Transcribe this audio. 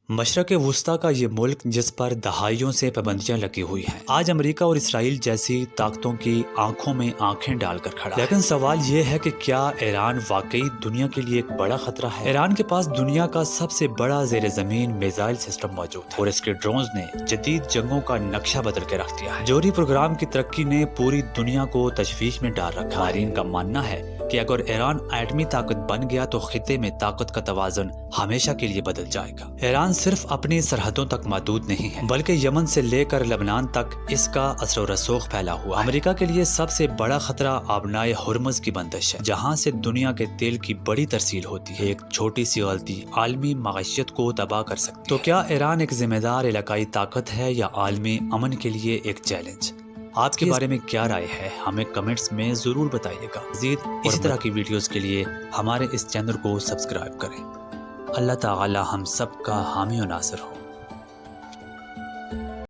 مشرق وسطیٰ کا یہ ملک جس پر دہائیوں سے پابندیاں لگی ہوئی ہیں، آج امریکہ اور اسرائیل جیسی طاقتوں کی آنکھوں میں آنکھیں ڈال کر کھڑا ہے۔ لیکن سوال یہ ہے کہ کیا ایران واقعی دنیا کے لیے ایک بڑا خطرہ ہے؟ ایران کے پاس دنیا کا سب سے بڑا زیر زمین میزائل سسٹم موجود ہے اور اس کے ڈرونز نے جدید جنگوں کا نقشہ بدل کے رکھ دیا ہے۔ جوہری پروگرام کی ترقی نے پوری دنیا کو تشویش میں ڈال رکھا ہے۔ ماہرین کا ماننا ہے کہ اگر ایران ایٹمی طاقت بن گیا تو خطے میں طاقت کا توازن ہمیشہ کے لیے بدل جائے گا۔ ایران صرف اپنی سرحدوں تک محدود نہیں ہے، بلکہ یمن سے لے کر لبنان تک اس کا اثر و رسوخ پھیلا ہوا ہے۔ امریکہ کے لیے سب سے بڑا خطرہ آبنائے ہرمز کی بندش ہے، جہاں سے دنیا کے تیل کی بڑی ترسیل ہوتی ہے۔ ایک چھوٹی سی غلطی عالمی معیشت کو تباہ کر سکتی ہے۔ تو کیا ایران ایک ذمہ دار علاقائی طاقت ہے یا عالمی امن کے لیے ایک چیلنج؟ آپ کے بارے میں کیا رائے ہے؟ ہمیں کمنٹس میں ضرور بتائیے گا۔ مزید اسی طرح کی ویڈیوز کے لیے ہمارے اس چینل کو سبسکرائب کریں۔ اللہ تعالی ہم سب کا حامی و ناصر ہو۔